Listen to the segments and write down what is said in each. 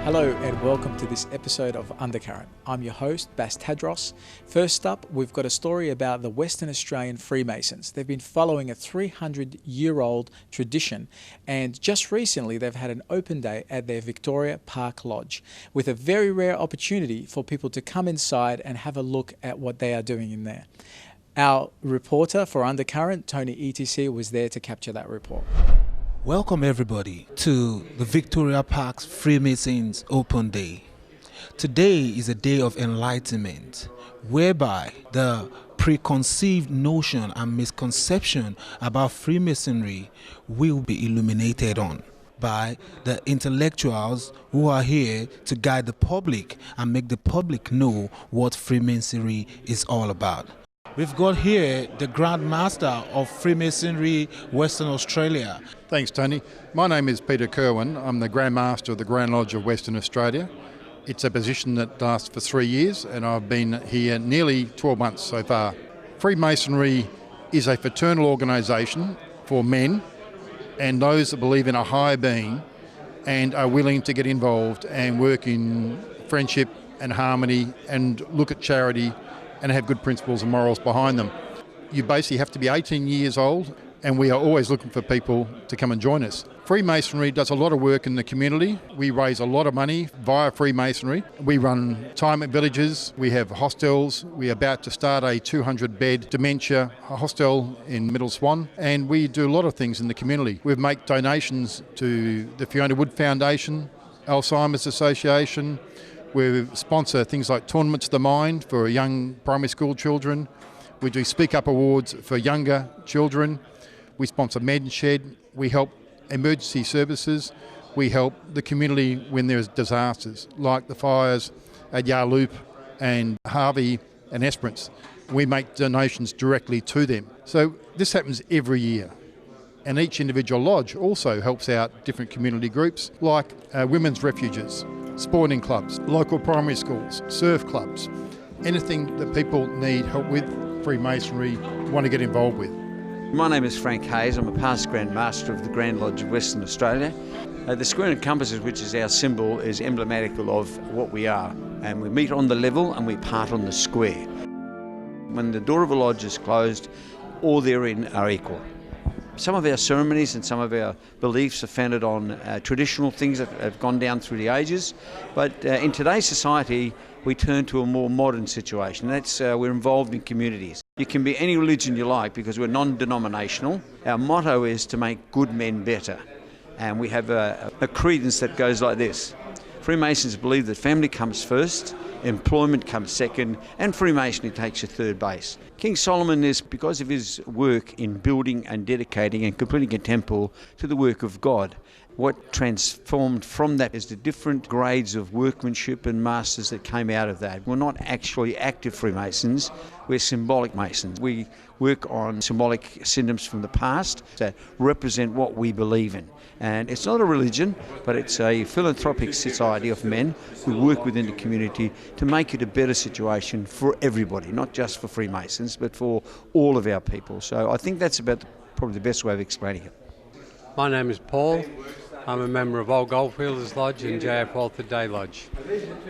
Hello and welcome to this episode of Undercurrent. I'm your host, Tadros. First up, we've got a story about the Western Australian Freemasons. They've been following a 300-year-old tradition, and just recently they've had an open day at their Victoria Park Lodge with a very rare opportunity for people to come inside and have a look at what they are doing in there. Our reporter for Undercurrent, Tony ETC, was there to capture that report. Welcome everybody to the Victoria Park's Freemasons Open Day. Today is a day of enlightenment, whereby the preconceived notion and misconception about Freemasonry will be illuminated on by the intellectuals who are here to guide the public and make the public know what Freemasonry is all about. We've got here the Grand Master of Freemasonry, Western Australia. Thanks, Tony. My name is Peter Kerwin. I'm the Grand Master of the Grand Lodge of Western Australia. It's a position that lasts for 3 years, and I've been here nearly 12 months so far. Freemasonry is a fraternal organisation for men and those that believe in a higher being and are willing to get involved and work in friendship and harmony and look at charity and have good principles and morals behind them. You basically have to be 18 years old, and we are always looking for people to come and join us. Freemasonry does a lot of work in the community. We raise a lot of money via Freemasonry. We run retirement villages, we have hostels. We're about to start a 200-bed dementia hostel in Middle Swan, and we do a lot of things in the community. We make donations to the Fiona Wood Foundation, Alzheimer's Association. We sponsor things like Tournaments of the Mind for young primary school children. We do Speak Up Awards for younger children. We sponsor Med Shed. We help emergency services. We help the community when there's disasters like the fires at Yarloop and Harvey and Esperance. We make donations directly to them. So this happens every year. And each individual lodge also helps out different community groups like women's refuges, sporting clubs, local primary schools, surf clubs, anything that people need help with, Freemasonry want to get involved with. My name is Frank Hayes. I'm a past Grand Master of the Grand Lodge of Western Australia. The square and compasses, which is our symbol, is emblematical of what we are. And we meet on the level and we part on the square. When the door of a lodge is closed, all therein are equal. Some of our ceremonies and some of our beliefs are founded on traditional things that have gone down through the ages, but in today's society we turn to a more modern situation. That's we're involved in communities. You can be any religion you like because we're non-denominational. Our motto is to make good men better, and we have a credence that goes like this. Freemasons believe that family comes first, employment comes second, and Freemasonry takes a third base. King Solomon is, because of his work in building and dedicating and completing a temple to the work of God, what transformed from that is the different grades of workmanship and masters that came out of that. We're not actually active Freemasons, we're symbolic Masons. We work on symbolic systems from the past that represent what we believe in. And it's not a religion, but it's a philanthropic society of men who work within the community to make it a better situation for everybody, not just for Freemasons, but for all of our people. So I think that's probably the best way of explaining it. My name is Paul. I'm a member of Old Goldfielders Lodge and JF Walford Day Lodge.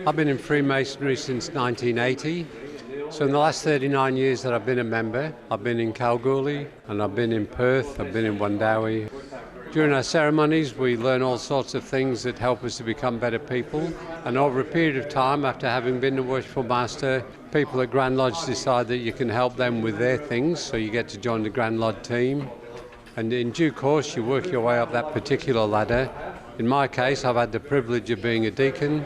I've been in Freemasonry since 1980. So in the last 39 years that I've been a member, I've been in Kalgoorlie and I've been in Perth, I've been in Wundowie. During our ceremonies we learn all sorts of things that help us to become better people, and over a period of time, after having been the Worshipful Master, people at Grand Lodge decide that you can help them with their things, so you get to join the Grand Lodge team. And in due course you work your way up that particular ladder. In my case I've had the privilege of being a deacon,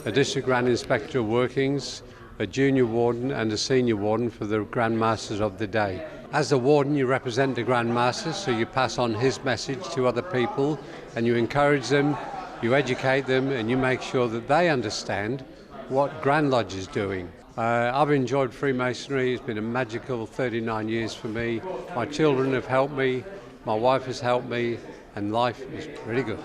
a District Grand Inspector of Workings, a junior warden and a senior warden for the Grand Masters of the day. As the warden you represent the Grand Master, so you pass on his message to other people and you encourage them, you educate them and you make sure that they understand what Grand Lodge is doing. I've enjoyed Freemasonry. It's been a magical 39 years for me. My children have helped me, my wife has helped me, and life is pretty good.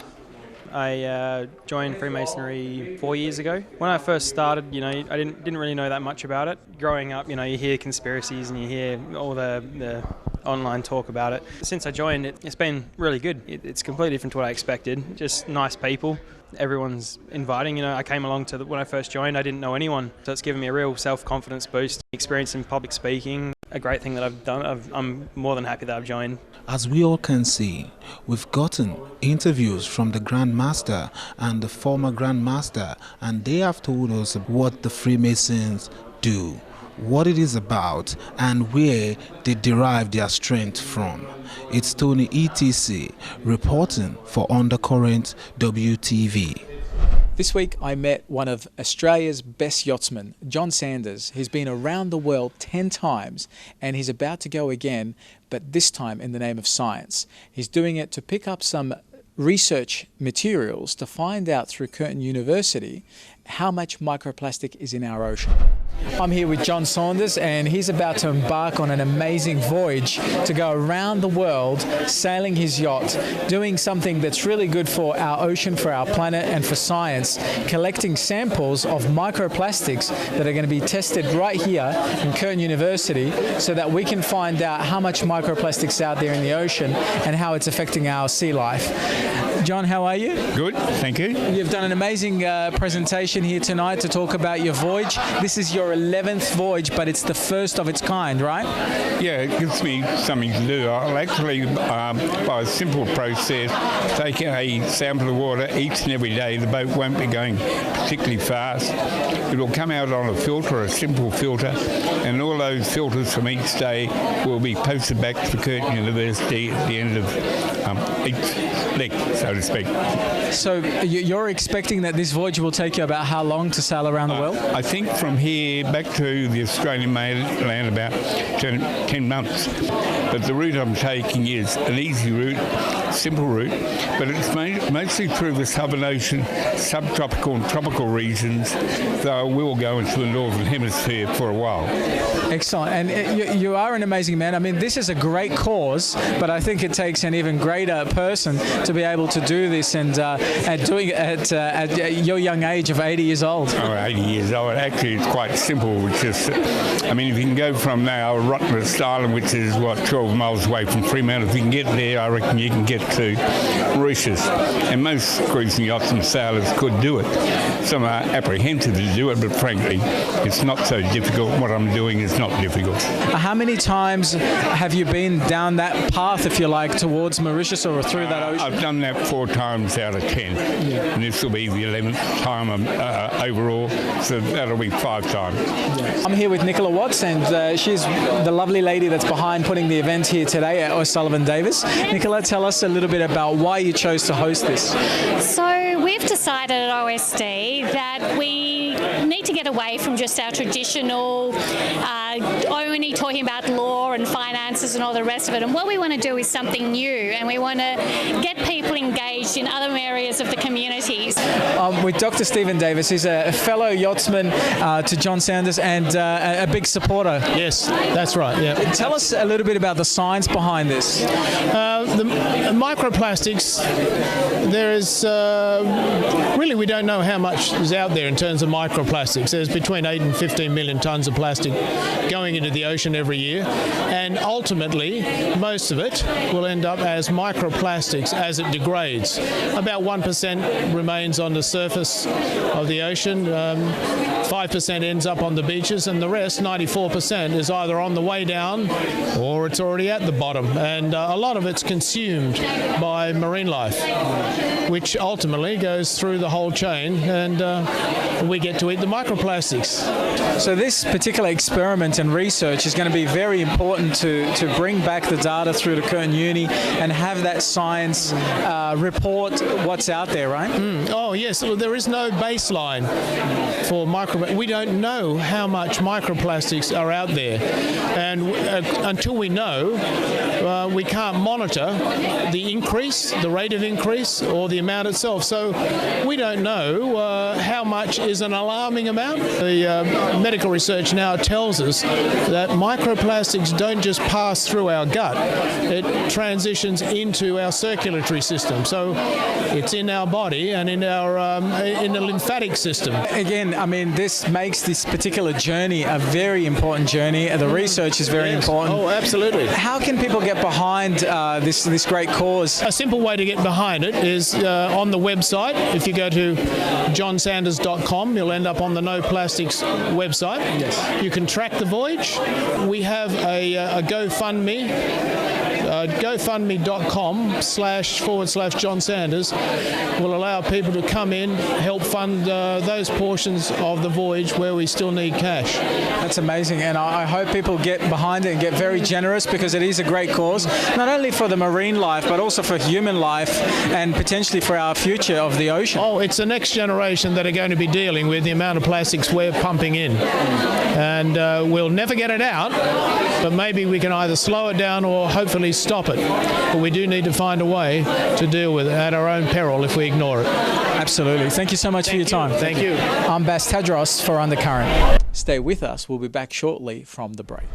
I joined Freemasonry 4 years ago. When I first started, I didn't really know that much about it. Growing up, you hear conspiracies and you hear all the online talk about it. Since I joined, it's been really good. It's completely different to what I expected. Just nice people. Everyone's inviting. I came along when I first joined, I didn't know anyone. So it's given me a real self-confidence boost. Experience in public speaking, a great thing that I've done. I'm more than happy that I've joined. As we all can see, we've gotten interviews from the Grandmaster and the former Grandmaster, and they have told us what the Freemasons do, what it is about, and where they derive their strength from. It's Tony ETC reporting for Undercurrent WTV. This week I met one of Australia's best yachtsmen, John Sanders. He's been around the world 10 times and he's about to go again, but this time in the name of science. He's doing it to pick up some research materials to find out through Curtin University how much microplastic is in our ocean. I'm here with John Saunders and he's about to embark on an amazing voyage to go around the world sailing his yacht, doing something that's really good for our ocean, for our planet and for science, collecting samples of microplastics that are going to be tested right here in Curtin University so that we can find out how much microplastics out there in the ocean and how it's affecting our sea life. John, how are you? Good, thank you. You've done an amazing presentation here tonight to talk about your voyage. This is your 11th voyage, but it's the first of its kind, right? Yeah, it gives me something to do. I'll actually, by a simple process, take a sample of water each and every day. The boat won't be going particularly fast. It'll come out on a filter, a simple filter, and all those filters from each day will be posted back to Curtin University at the end of each leg, so to speak. So you're expecting that this voyage will take you about how long to sail around the world? I think from here back to the Australian mainland about 10 months. But the route I'm taking is an easy route, simple route, but it's mostly through the Southern Ocean, subtropical and tropical regions, though I will go into the Northern Hemisphere for a while. Excellent. And you are an amazing man. I mean, this is a great cause, but I think it takes an even greater person to be able to do this and doing it at your young age of 80 years old. Oh, 80 years old. Actually, it's quite simple. It's just, I mean, if you can go from now Rottnest Island, which is, 12 miles away from Fremantle, if you can get there, I reckon you can get to Mauritius. And most cruising yachtsmen sailors could do it. Some are apprehensive to do it, but frankly, it's not so difficult. What I'm doing is not difficult. How many times have you been down that path, if you like, towards Mauritius or through that ocean? I've done that 4 times out of 10. Yeah. And this will be the 11th time overall, so that'll be 5 times. Yeah. I'm here with Nicola Watts, and she's the lovely lady that's behind putting the event here today at O'Sullivan Davis. Nicola, tell us a little bit about why you chose to host this. So we've decided at OSD that we need to get away from just our traditional only talking about law and finances and all the rest of it. And what we want to do is something new, and we want to get people engaged in other areas of the communities. With Dr. Stephen Davis, he's a fellow yachtsman to John Sanders and a big supporter. Yes, that's right. Yeah. Tell us a little bit about the science behind this. The microplastics, there is really, we don't know how much is out there in terms of microplastics. There's between 8 and 15 million tonnes of plastic going into the ocean every year, and ultimately most of it will end up as microplastics as it degrades. About 1% remains on the surface of the ocean, 5% ends up on the beaches, and the rest, 94%, is either on the way down or it's already at the bottom, and a lot of it's consumed by marine life, which ultimately goes through the whole chain, and we get to eat the microplastics. So this particular experiment and research is going to be very important to bring back the data through to Curtin Uni and have that science report what's out there, right? Oh yes, well, there is no baseline for microplastics. We don't know how much microplastics are out there, and until we know, we can't monitor the rate of increase, is, or the amount itself. So we don't know how much is an alarming amount. The medical research now tells us that microplastics don't just pass through our gut, it transitions into our circulatory system. So it's in our body and in our in the lymphatic system. Again, I mean, this makes this particular journey a very important journey. The research is very important. Oh, absolutely. How can people get behind this great cause? A simple way to get behind it is on the website. If you go to johnsanders.com, you'll end up on the No Plastics website. Yes. You can track the voyage. We have a GoFundMe. GoFundMe.com//John Sanders will allow people to come in, help fund those portions of the voyage where we still need cash. That's amazing, and I hope people get behind it and get very generous, because it is a great cause, not only for the marine life but also for human life and potentially for our future of the ocean. Oh, it's the next generation that are going to be dealing with the amount of plastics we're pumping in, and we'll never get it out, but maybe we can either slow it down or hopefully stop it. But we do need to find a way to deal with it at our own peril if we ignore it. Absolutely. Thank you so much for your time. Thank you. I'm Tadros for Undercurrent. Stay with us. We'll be back shortly from the break.